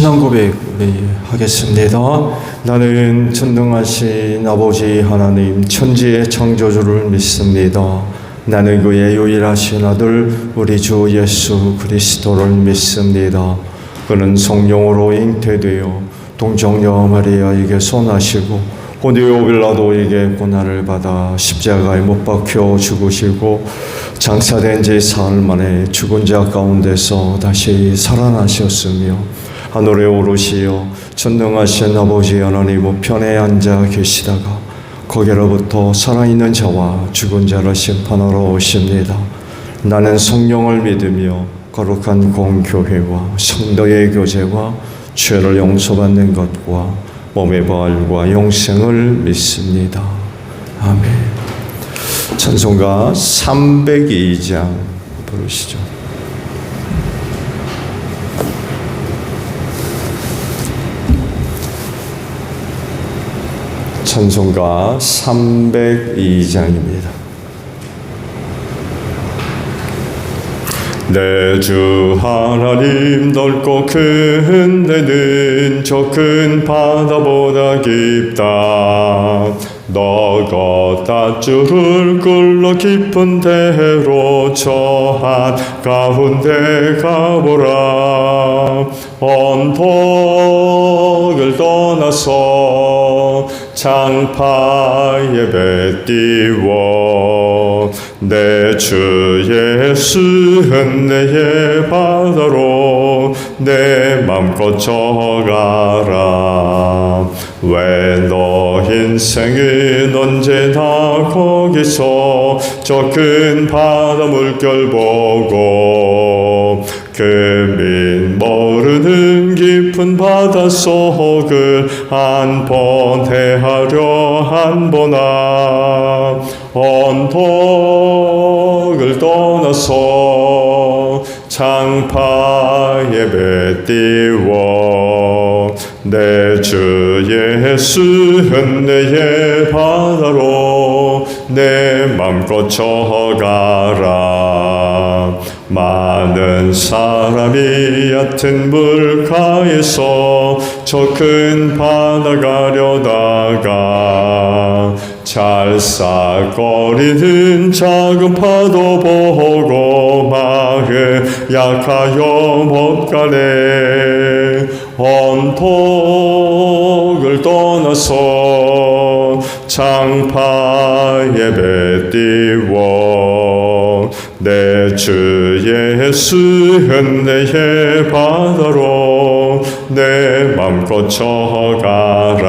신앙 고백 우리 하겠습니다. 나는 전능하신 아버지 하나님 천지의 창조주를 믿습니다. 나는 그의 유일하신 아들 우리 주 예수 그리스도를 믿습니다. 그는 성령으로 잉태되어 동정녀 마리아에게서 나시고 본디오 빌라도에게 고난을 받아 십자가에 못 박혀 죽으시고 장사된 지 사흘 만에 죽은 자 가운데서 다시 살아나셨으며 하늘에 오르시어 전능하신 아버지 하나님 우편에 앉아 계시다가 거기로부터 살아있는 자와 죽은 자를 심판하러 오십니다. 나는 성령을 믿으며 거룩한 공교회와 성도의 교제와 죄를 용서받는 것과 몸의 부활과 영생을 믿습니다. 아멘. 찬송가 302장 부르시죠. 찬송가 302장입니다. 내 주 하나님 넓고 큰 데는 저 큰 바다보다 깊다. 너가 닷줄을 끌러 깊은 데로 저 한가운데 가보라. 언덕을 떠나서 장파에 배 띄워 내 주 예수 은혜의 바다로 내 맘껏 져가라. 왜 너 인생은 언제나 거기서 저 큰 바다 물결 보고 금인 모르는 깊은 바닷속을 한 번 헤아려 한 보나. 언덕을 떠나서 장파에 배 띄워 내 주 예수 은혜의 바다로 내 맘껏 져가라. 많은 사람이 얕은 물가에서 저 큰 바다 가려다가 찰싹거리는 작은 파도 보고 마음 약하여 못 가네. 언덕을 떠나서 장파에 배 띄워 내 주 예수 은혜의 바다로 내 맘껏 져가라.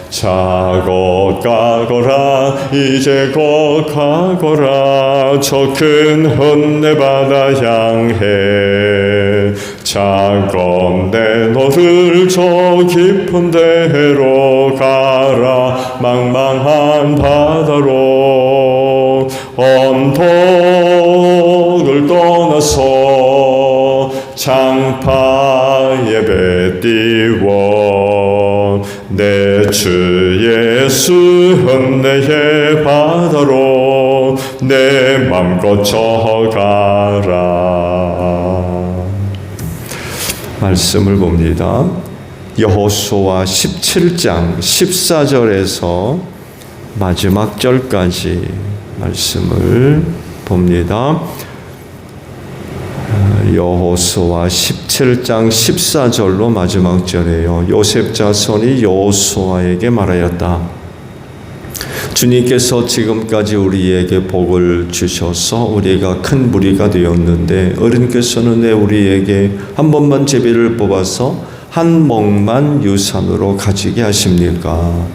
자고 가거라 이제 곧 가거라. 저 큰 은혜 바다 향해 자건대 너를 저 깊은 데로 가라. 망망한 바다로 언덕을 떠나서 장파에 배 띄워 내 주 예수 은혜의 바다로 내 맘껏 져가라. 말씀을 봅니다. 여호수아 17장 14절에서 마지막 절까지 말씀을 봅니다. 여호수아 17장 14절로 마지막 절이에요. 요셉 자손이 여호수아에게 말하였다. 주님께서 지금까지 우리에게 복을 주셔서 우리가 큰 무리가 되었는데 어른께서는 왜 우리에게 한 번만 제비를 뽑아서 한 몫만 유산으로 가지게 하십니까?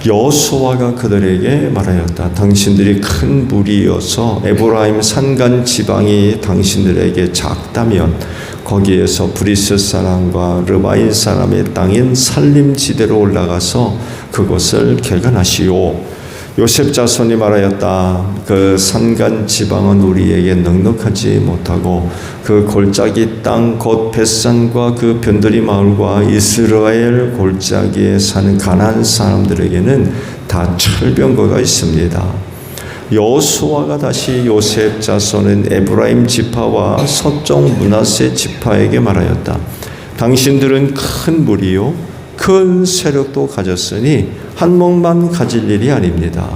여호수아가 그들에게 말하였다. 당신들이 큰 무리여서 에브라임 산간 지방이 당신들에게 작다면 거기에서 브리스 사람과 르바인 사람의 땅인 살림지대로 올라가서 그곳을 개간하시오. 요셉 자손이 말하였다. 그 산간 지방은 우리에게 넉넉하지 못하고 그 골짜기 땅 곧 벳산과 그 변두리 마을과 이스라엘 골짜기에 사는 가나안 사람들에게는 다 철병거가 있습니다. 여호수아가 다시 요셉 자손인 에브라임 지파와 서쪽 므낫세 지파에게 말하였다. 당신들은 큰 무리요 큰 세력도 가졌으니 한몫만 가질 일이 아닙니다.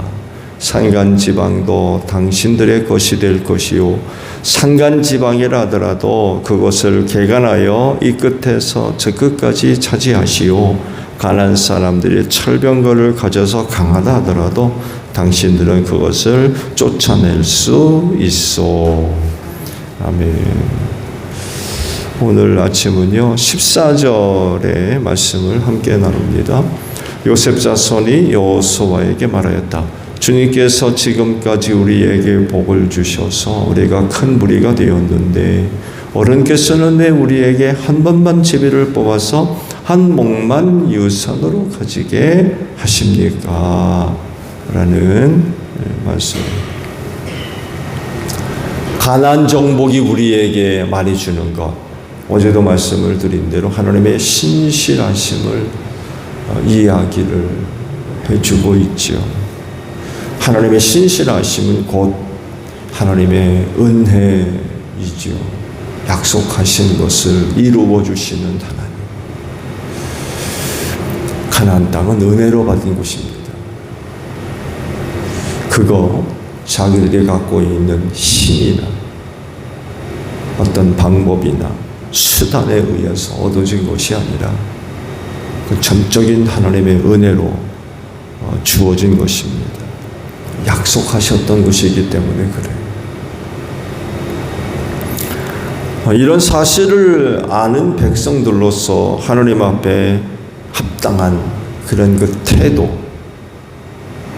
산간지방도 당신들의 것이 될 것이요 산간지방이라 하더라도 그것을 개간하여 이 끝에서 저 끝까지 차지하시오. 가난한 사람들이 철병거를 가져서 강하다 하더라도 당신들은 그것을 쫓아낼 수 있어. 아멘. 오늘 아침은요 14절의 말씀을 함께 나눕니다. 요셉 자손이 여호수아에게 말하였다. 주님께서 지금까지 우리에게 복을 주셔서 우리가 큰 무리가 되었는데 어른께서는 왜 우리에게 한 번만 제비를 뽑아서 한 몫만 유산으로 가지게 하십니까? 라는 말씀. 가난 정복이 우리에게 많이 주는 것. 어제도 말씀을 드린 대로 하나님의 신실하심을 이야기를 해주고 있죠. 하나님의 신실하심은 곧 하나님의 은혜이죠. 약속하신 것을 이루어 주시는 하나님. 가나안 땅은 은혜로 받은 곳입니다. 그거 자기들이 갖고 있는 힘이나 어떤 방법이나 수단에 의해서 얻어진 것이 아니라 그 전적인 하나님의 은혜로 주어진 것입니다. 약속하셨던 것이기 때문에 그래요. 이런 사실을 아는 백성들로서 하나님 앞에 합당한 그런 그 태도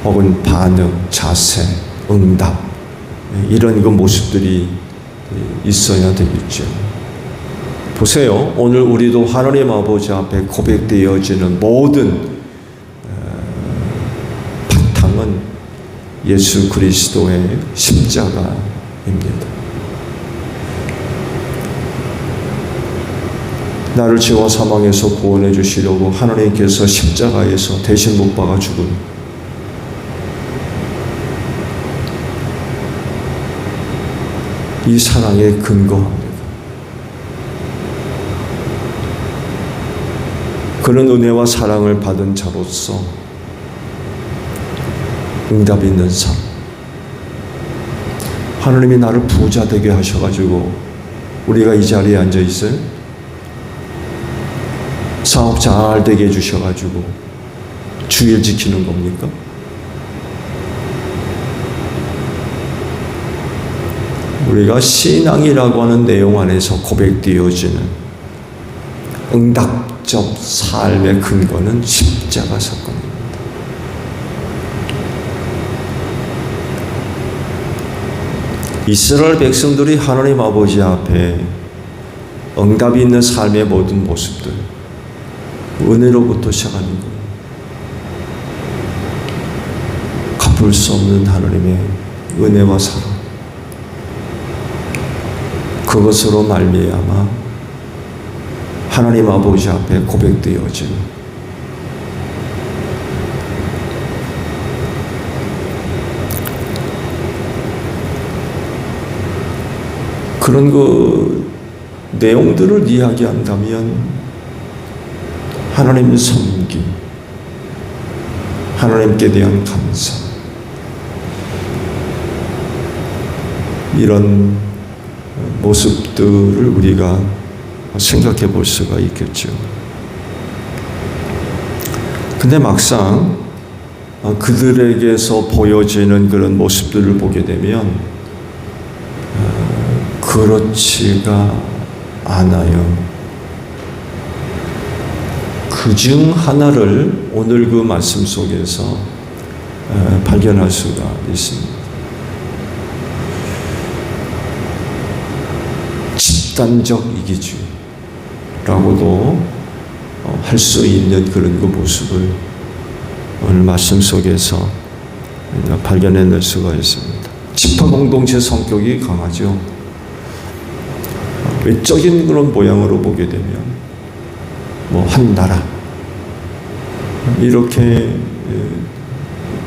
혹은 반응, 자세, 응답 이런 그 모습들이 있어야 되겠죠. 보세요. 오늘 우리도 하나님 아버지 앞에 고백되어지는 모든 바탕은 예수 그리스도의 십자가입니다. 나를 죄와 사망에서 구원해 주시려고 하나님께서 십자가에서 대신 못 박아 죽은 이 사랑에 근거합니다. 그런 은혜와 사랑을 받은 자로서 응답 있는 삶. 하나님이 나를 부자 되게 하셔가지고 우리가 이 자리에 앉아 있어요. 사업 잘 되게 해주셔가지고 주일 지키는 겁니까? 우리가 신앙이라고 하는 내용 안에서 고백되어지는 응답적 삶의 근거는 십자가 사건입니다. 이스라엘 백성들이 하나님 아버지 앞에 응답이 있는 삶의 모든 모습들 은혜로부터 시작하는 거예요. 갚을 수 없는 하나님의 은혜와 사랑 그것으로 말미암아 하나님 아버지 앞에 고백되어지는 그런 그 내용들을 이야기한다면 하나님 섬김, 하나님께 대한 감사 이런 모습들을 우리가 생각해 볼 수가 있겠죠. 근데 막상 그들에게서 보여지는 그런 모습들을 보게 되면 그렇지가 않아요. 그중 하나를 오늘 그 말씀 속에서 발견할 수가 있습니다. 집단적 이기주의라고도 할 수 있는 그런 그 모습을 오늘 말씀 속에서 발견해낼 수가 있습니다. 지파 공동체 성격이 강하죠. 외적인 그런 모양으로 보게 되면 한 나라 이렇게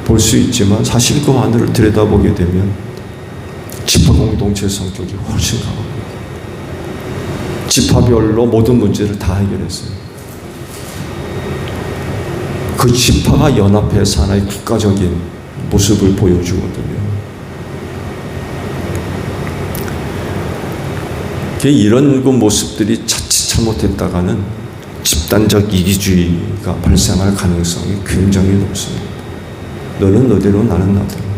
볼 수 있지만 사실 그 안을 들여다보게 되면 지파 공동체 성격이 훨씬 강합니다. 지파별로 모든 문제를 다 해결했어요. 그 지파가 연합해서 하나의 국가적인 모습을 보여주거든요. 이런 그 모습들이 자칫 잘못했다가는 집단적 이기주의가 발생할 가능성이 굉장히 높습니다. 너는 너대로 나는 나대로.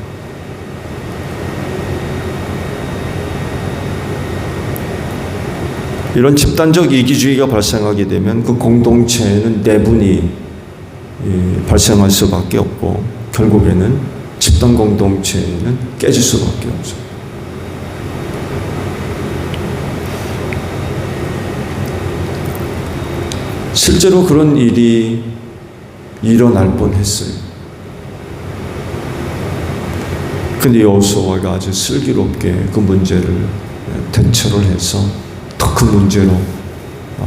이런 집단적 이기주의가 발생하게 되면 그 공동체에는 내분이 발생할 수밖에 없고 결국에는 집단 공동체는 깨질 수밖에 없어요. 실제로 그런 일이 일어날 뻔했어요. 근데 여호수아가 아주 슬기롭게 그 문제를 대처를 해서 더 큰 문제로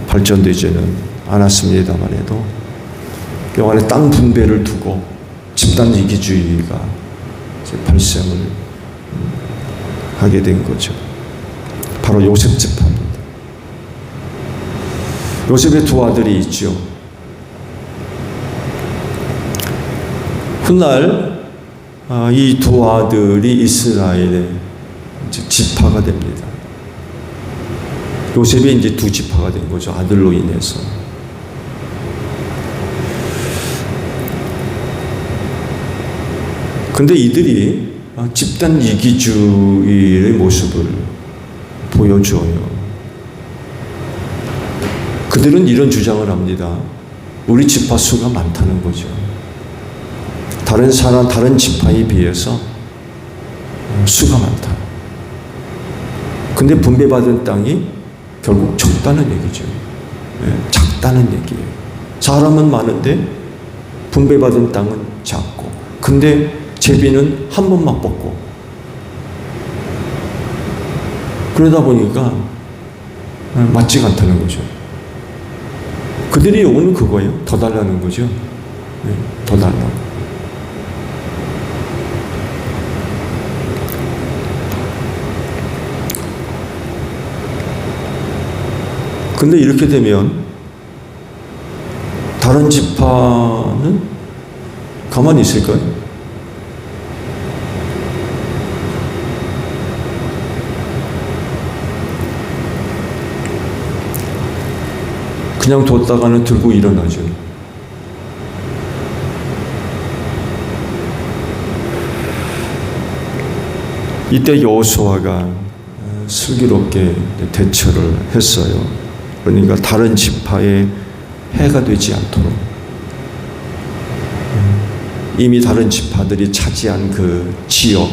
발전되지는 않았습니다만 그 안에 땅 분배를 두고 집단 이기주의가 발생을 하게 된 거죠. 바로 요셉 지파입니다. 요셉의 두 아들이 있죠. 훗날 이 두 아들이 이스라엘의 지파가 됩니다. 요셉이 이제 두 지파가 된 거죠. 아들로 인해서. 근데 이들이 집단 이기주의의 모습을 보여줘요. 그들은 이런 주장을 합니다. 우리 지파 수가 많다는 거죠. 다른 사람, 다른 지파에 비해서 수가 많다. 근데 분배받은 땅이 결국 적다는 얘기죠. 작다는 얘기예요. 사람은 많은데 분배받은 땅은 작고, 근데 제비는 한 번만 뽑고, 그러다 보니까 맞지가 않다는 거죠. 그들이 오는 그거예요. 더 달라는 거죠. 더 달라고. 근데 이렇게 되면 다른 지파는 가만히 있을까요? 그냥 뒀다가는 들고 일어나죠. 이때 여호수아가 슬기롭게 대처를 했어요. 그러니까 다른 지파에 해가 되지 않도록, 이미 다른 지파들이 차지한 그 지역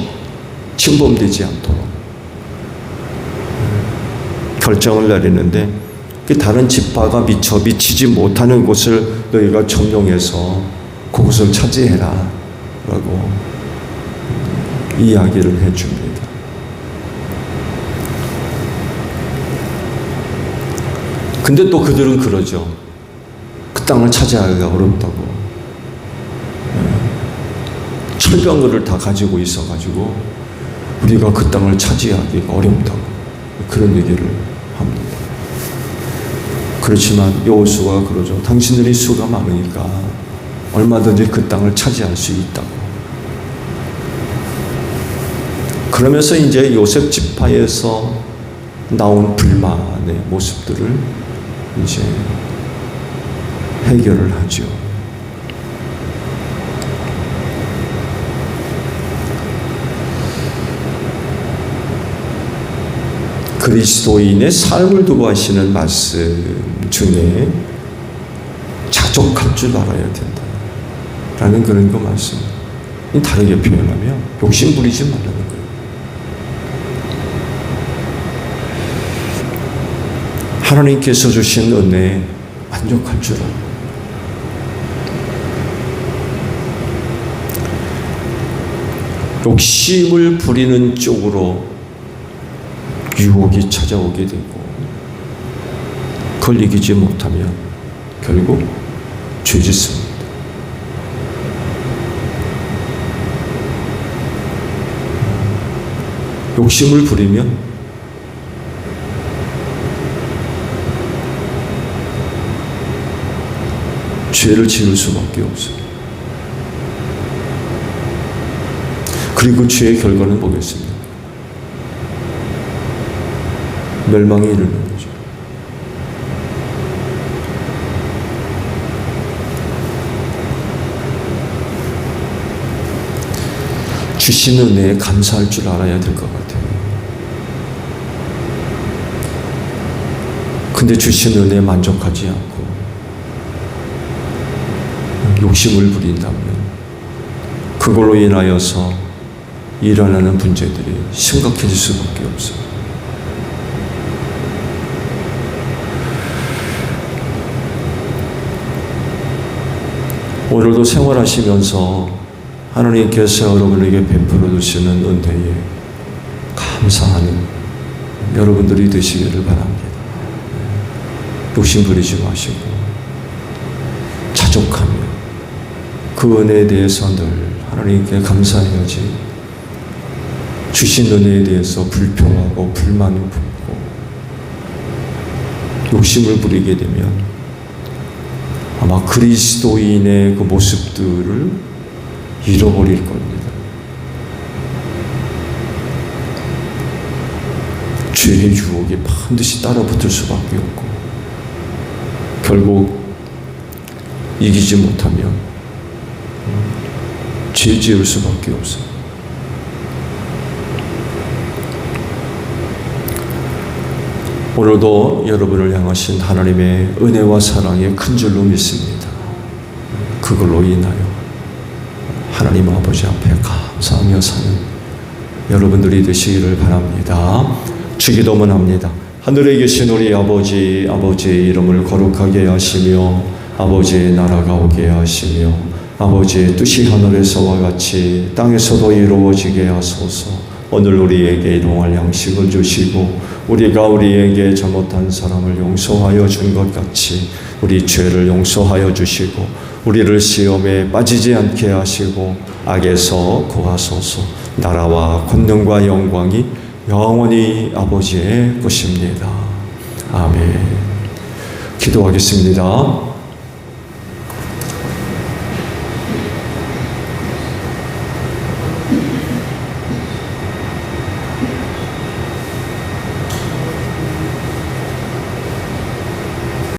침범되지 않도록 결정을 내리는데, 그 다른 지파가 미처 미치지 못하는 곳을 너희가 점령해서 그곳을 차지해라 라고 이야기를 해줍니다. 근데 또 그들은 그러죠. 그 땅을 차지하기가 어렵다고. 철병거를 다 가지고 있어가지고 우리가 그 땅을 차지하기가 어렵다고 그런 얘기를 합니다. 그렇지만 여호수아가 그러죠. 당신들이 수가 많으니까 얼마든지 그 땅을 차지할 수 있다고. 그러면서 이제 요셉 지파에서 나온 불만의 모습들을 이제 해결을 하죠. 그리스도인의 삶을 두고 하시는 말씀 중에 자족할 줄 알아야 된다 라는 그런 그 말씀. 다르게 표현하면 욕심 부리지 말라는 거예요. 하나님께서 주신 은혜에 만족할 줄 알아요. 욕심을 부리는 쪽으로 유혹이 찾아오게 되고 그걸 이기지 못하면 결국 죄짓습니다. 욕심을 부리면 죄를 지을 수밖에 없어요. 그리고 죄의 결과는 뭐겠습니까? 멸망에 이르는 거죠. 주신 은혜에 감사할 줄 알아야 될 것 같아요. 근데 주신 은혜에 만족하지 않고 욕심을 부린다면 그걸로 인하여서 일어나는 문제들이 심각해질 수밖에 없어요. 오늘도 생활하시면서 하나님께서 여러분에게 베풀어 주시는 은혜에 감사하는 여러분들이 되시기를 바랍니다. 욕심 부리지 마시고 자족하며 그 은혜에 대해서 늘 하나님께 감사해야지 주신 은혜에 대해서 불평하고 불만을 품고 욕심을 부리게 되면 아마 그리스도인의 그 모습들을 잃어버릴 겁니다. 죄의 유혹이 반드시 따라붙을 수밖에 없고 결국 이기지 못하면 죄 지을 수밖에 없어요. 오늘도 여러분을 향하신 하나님의 은혜와 사랑의 큰 줄로 믿습니다. 그걸로 인하여 하나님 아버지 앞에 감사하며 사는 여러분들이 되시기를 바랍니다. 주기도문 합니다. 하늘에 계신 우리 아버지, 아버지의 이름을 거룩하게 하시며 아버지의 나라가 오게 하시며 아버지의 뜻이 하늘에서와 같이 땅에서도 이루어지게 하소서. 오늘 우리에게 일용할 양식을 주시고 우리가 우리에게 잘못한 사람을 용서하여 준 것 같이 우리 죄를 용서하여 주시고 우리를 시험에 빠지지 않게 하시고 악에서 구하소서. 나라와 권능과 영광이 영원히 아버지의 것입니다. 아멘. 기도하겠습니다.